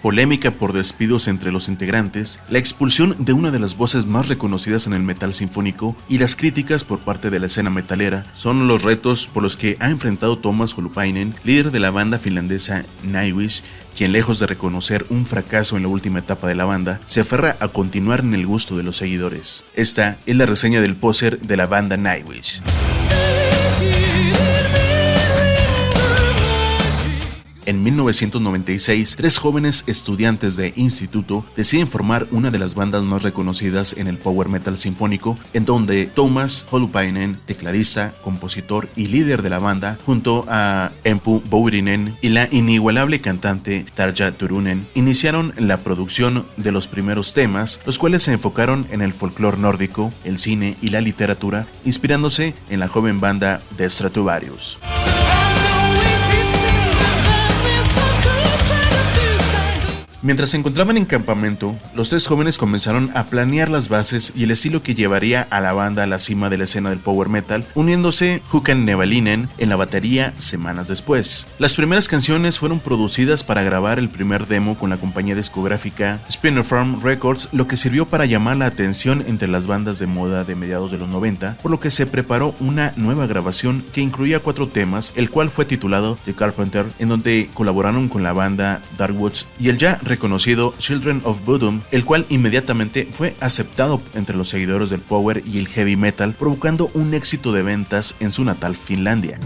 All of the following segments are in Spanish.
polémica por despidos entre los integrantes, la expulsión de una de las voces más reconocidas en el metal sinfónico y las críticas por parte de la escena metalera son los retos por los que ha enfrentado Tuomas Holopainen, líder de la banda finlandesa Nightwish, quien lejos de reconocer un fracaso en la última etapa de la banda, se aferra a continuar en el gusto de los seguidores. Esta es la reseña del póster de la banda Nightwish. En 1996, 3 jóvenes estudiantes de instituto deciden formar una de las bandas más reconocidas en el power metal sinfónico, en donde Tuomas Holopainen, tecladista, compositor y líder de la banda, junto a Emppu Väyrynen y la inigualable cantante Tarja Turunen, iniciaron la producción de los primeros temas, los cuales se enfocaron en el folclore nórdico, el cine y la literatura, inspirándose en la joven banda de Stratovarius. Mientras se encontraban en campamento, los 3 jóvenes comenzaron a planear las bases y el estilo que llevaría a la banda a la cima de la escena del power metal, uniéndose Håkan Nevalinen en la batería semanas después. Las primeras canciones fueron producidas para grabar el primer demo con la compañía discográfica Spinefarm Records, lo que sirvió para llamar la atención entre las bandas de moda de mediados de los 90, por lo que se preparó una nueva grabación que incluía 4 temas, el cual fue titulado The Carpenter, en donde colaboraron con la banda Darkwoods y el ya reconocido Children of Bodom, el cual inmediatamente fue aceptado entre los seguidores del power y el heavy metal, provocando un éxito de ventas en su natal Finlandia.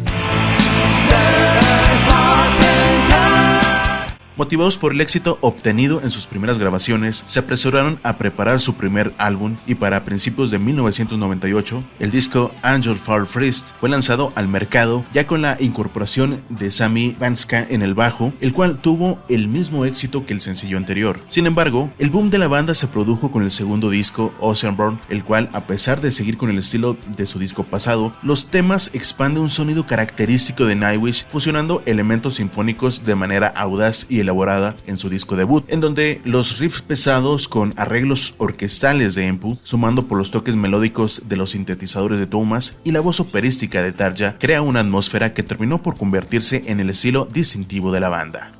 Motivados por el éxito obtenido en sus primeras grabaciones, se apresuraron a preparar su primer álbum y para principios de 1998, el disco Angel Far First fue lanzado al mercado ya con la incorporación de Sami Vanska en el bajo, el cual tuvo el mismo éxito que el sencillo anterior. Sin embargo, el boom de la banda se produjo con el segundo disco, Oceanborn, el cual, a pesar de seguir con el estilo de su disco pasado, los temas expanden un sonido característico de Nightwish, fusionando elementos sinfónicos de manera audaz y elaborada en su disco debut, en donde los riffs pesados con arreglos orquestales de Emppu, sumando por los toques melódicos de los sintetizadores de Tuomas y la voz operística de Tarja, crea una atmósfera que terminó por convertirse en el estilo distintivo de la banda.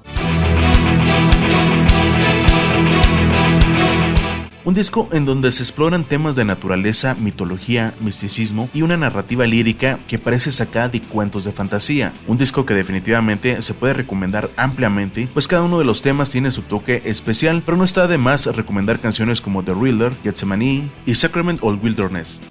Un disco en donde se exploran temas de naturaleza, mitología, misticismo y una narrativa lírica que parece sacada de cuentos de fantasía. Un disco que definitivamente se puede recomendar ampliamente, pues cada uno de los temas tiene su toque especial, pero no está de más recomendar canciones como The Riddler, Gethsemane y Sacrament of Wilderness.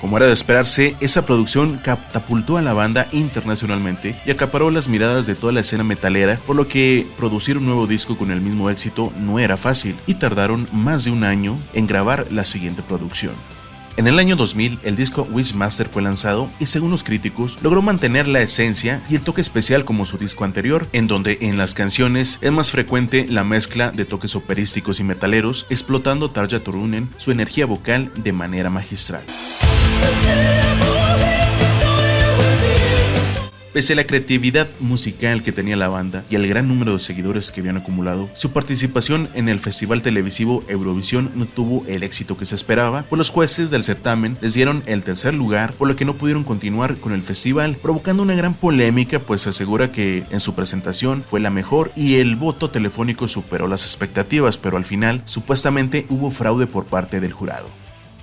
Como era de esperarse, esa producción catapultó a la banda internacionalmente y acaparó las miradas de toda la escena metalera, por lo que producir un nuevo disco con el mismo éxito no era fácil y tardaron más de un año en grabar la siguiente producción. En el año 2000, el disco Wishmaster fue lanzado y, según los críticos, logró mantener la esencia y el toque especial como su disco anterior, en donde en las canciones es más frecuente la mezcla de toques operísticos y metaleros, explotando Tarja Turunen su energía vocal de manera magistral. Pese a la creatividad musical que tenía la banda y al gran número de seguidores que habían acumulado, su participación en el festival televisivo Eurovisión no tuvo el éxito que se esperaba, pues los jueces del certamen les dieron el tercer lugar, por lo que no pudieron continuar con el festival, provocando una gran polémica, pues se asegura que en su presentación fue la mejor y el voto telefónico superó las expectativas, pero al final supuestamente hubo fraude por parte del jurado.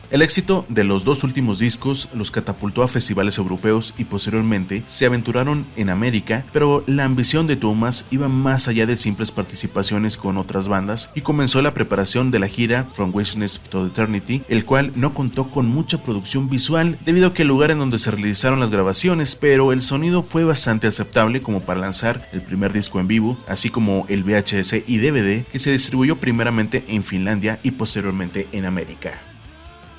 El éxito de los 2 últimos discos los catapultó a festivales europeos y posteriormente se aventuraron en América, pero la ambición de Tuomas iba más allá de simples participaciones con otras bandas y comenzó la preparación de la gira From Witness to Eternity, el cual no contó con mucha producción visual debido a que el lugar en donde se realizaron las grabaciones, pero el sonido fue bastante aceptable como para lanzar el primer disco en vivo, así como el VHS y DVD que se distribuyó primeramente en Finlandia y posteriormente en América.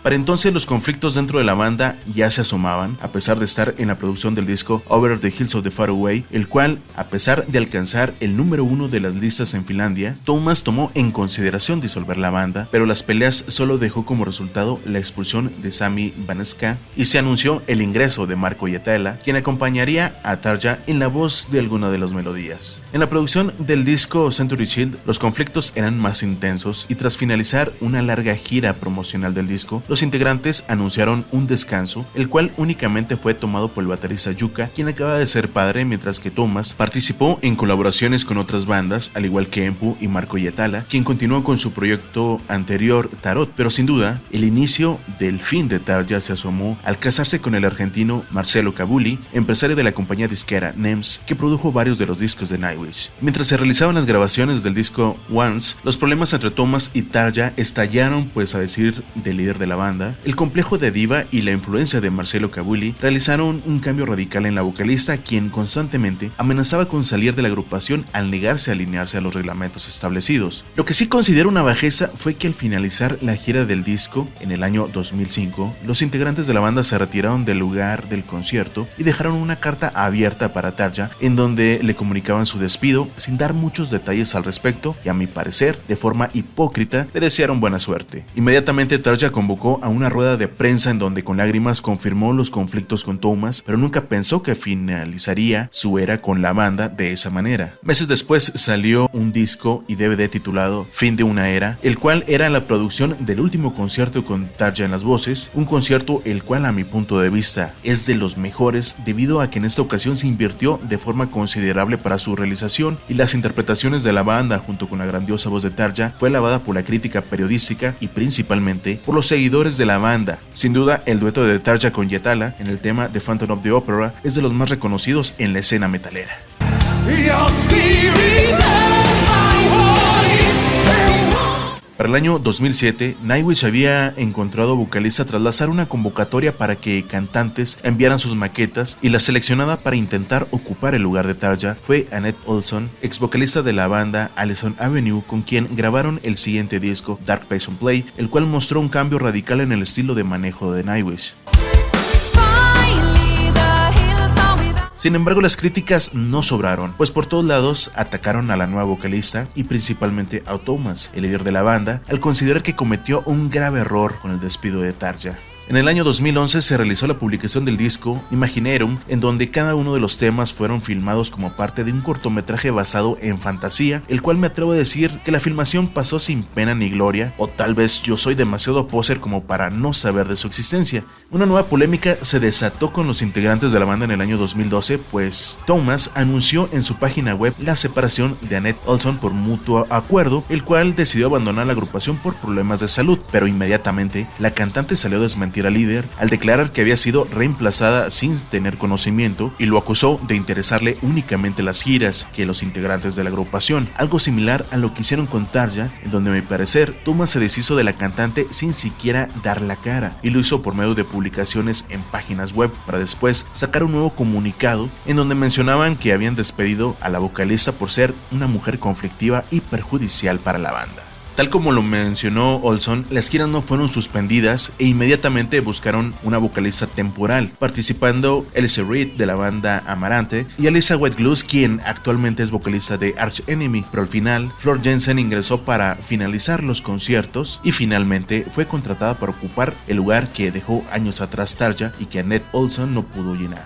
Para entonces los conflictos dentro de la banda ya se asomaban, a pesar de estar en la producción del disco Over the Hills of the Far Away, el cual, a pesar de alcanzar el número 1 de las listas en Finlandia, Tuomas tomó en consideración disolver la banda, pero las peleas solo dejó como resultado la expulsión de Sami Vanska y se anunció el ingreso de Marko Hietala, quien acompañaría a Tarja en la voz de alguna de las melodías. En la producción del disco Century Shield, los conflictos eran más intensos y tras finalizar una larga gira promocional del disco, los integrantes anunciaron un descanso, el cual únicamente fue tomado por el baterista Yuka, quien acaba de ser padre, mientras que Thomas participó en colaboraciones con otras bandas, al igual que Empu y Marco Hietala, quien continuó con su proyecto anterior Tarot. Pero sin duda, el inicio del fin de Tarja se asomó al casarse con el argentino Marcelo Cabuli, empresario de la compañía disquera NEMS, que produjo varios de los discos de Nightwish. Mientras se realizaban las grabaciones del disco Once, los problemas entre Thomas y Tarja estallaron, pues a decir del líder de la banda, el complejo de diva y la influencia de Marcelo Cabuli realizaron un cambio radical en la vocalista, quien constantemente amenazaba con salir de la agrupación al negarse a alinearse a los reglamentos establecidos. Lo que sí considero una bajeza fue que al finalizar la gira del disco en el año 2005, los integrantes de la banda se retiraron del lugar del concierto y dejaron una carta abierta para Tarja en donde le comunicaban su despido sin dar muchos detalles al respecto y, a mi parecer, de forma hipócrita, le desearon buena suerte. Inmediatamente Tarja convocó a una rueda de prensa en donde con lágrimas confirmó los conflictos con Thomas, pero nunca pensó que finalizaría su era con la banda de esa manera. Meses después salió un disco y DVD titulado Fin de una era, el cual era la producción del último concierto con Tarja en las voces, un concierto el cual a mi punto de vista es de los mejores debido a que en esta ocasión se invirtió de forma considerable para su realización y las interpretaciones de la banda junto con la grandiosa voz de Tarja fue alabada por la crítica periodística y principalmente por los seguidores de la banda. Sin duda, el dueto de Tarja con Hietala en el tema The Phantom of the Opera es de los más reconocidos en la escena metalera. Para el año 2007, Nightwish había encontrado vocalista tras lanzar una convocatoria para que cantantes enviaran sus maquetas, y la seleccionada para intentar ocupar el lugar de Tarja fue Annette Olson, ex vocalista de la banda Allison Avenue, con quien grabaron el siguiente disco Dark Passion Play, el cual mostró un cambio radical en el estilo de manejo de Nightwish. Sin embargo, las críticas no sobraron, pues por todos lados atacaron a la nueva vocalista y principalmente a Thomas, el líder de la banda, al considerar que cometió un grave error con el despido de Tarja. En el año 2011 se realizó la publicación del disco Imaginarium, en donde cada uno de los temas fueron filmados como parte de un cortometraje basado en fantasía, el cual me atrevo a decir que la filmación pasó sin pena ni gloria, o tal vez yo soy demasiado poser como para no saber de su existencia. Una nueva polémica se desató con los integrantes de la banda en el año 2012, pues Thomas anunció en su página web la separación de Annette Olson por mutuo acuerdo, el cual decidió abandonar la agrupación por problemas de salud, pero inmediatamente la cantante salió a desmentir al líder al declarar que había sido reemplazada sin tener conocimiento y lo acusó de interesarle únicamente las giras que los integrantes de la agrupación, algo similar a lo que hicieron con Tarja, en donde a mi parecer Thomas se deshizo de la cantante sin siquiera dar la cara, y lo hizo por medio de publicaciones en páginas web para después sacar un nuevo comunicado en donde mencionaban que habían despedido a la vocalista por ser una mujer conflictiva y perjudicial para la banda. Tal como lo mencionó Olson, las giras no fueron suspendidas e inmediatamente buscaron una vocalista temporal, participando Elise Reed de la banda Amarante y Alissa White-Gluz, quien actualmente es vocalista de Arch Enemy, pero al final Floor Jansen ingresó para finalizar los conciertos y finalmente fue contratada para ocupar el lugar que dejó años atrás Tarja y que Annette Olson no pudo llenar.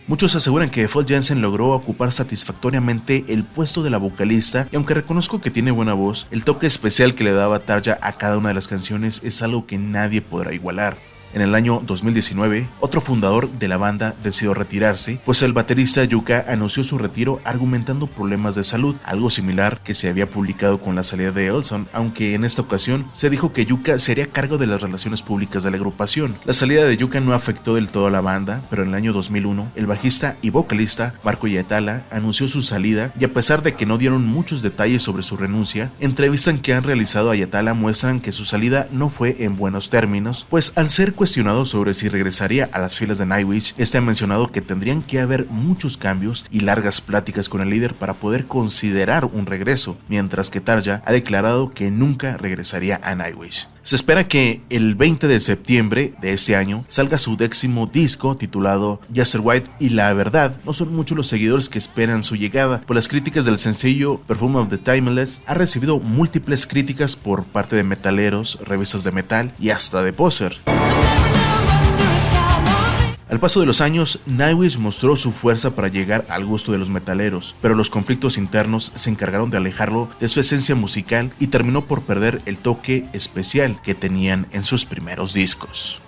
Muchos aseguran que Floor Jansen logró ocupar satisfactoriamente el puesto de la vocalista, y aunque reconozco que tiene buena voz, el toque especial que le daba Tarja a cada una de las canciones es algo que nadie podrá igualar. En el año 2019, otro fundador de la banda decidió retirarse, pues el baterista Yuka anunció su retiro argumentando problemas de salud, algo similar que se había publicado con la salida de Olson, aunque en esta ocasión se dijo que Yuka sería a cargo de las relaciones públicas de la agrupación. La salida de Yuka no afectó del todo a la banda, pero en el año 2001, el bajista y vocalista Marco Hietala anunció su salida, y a pesar de que no dieron muchos detalles sobre su renuncia, entrevistas que han realizado a Hietala muestran que su salida no fue en buenos términos, pues al ser cuestionado sobre si regresaría a las filas de Nightwish, este ha mencionado que tendrían que haber muchos cambios y largas pláticas con el líder para poder considerar un regreso, mientras que Tarja ha declarado que nunca regresaría a Nightwish. Se espera que el 20 de septiembre de este año salga su 10º disco titulado Just White, y la verdad no son muchos los seguidores que esperan su llegada, pues las críticas del sencillo Perfume of the Timeless ha recibido múltiples críticas por parte de metaleros, revistas de metal y hasta de poser. Al paso de los años, Nightwish mostró su fuerza para llegar al gusto de los metaleros, pero los conflictos internos se encargaron de alejarlo de su esencia musical y terminó por perder el toque especial que tenían en sus primeros discos.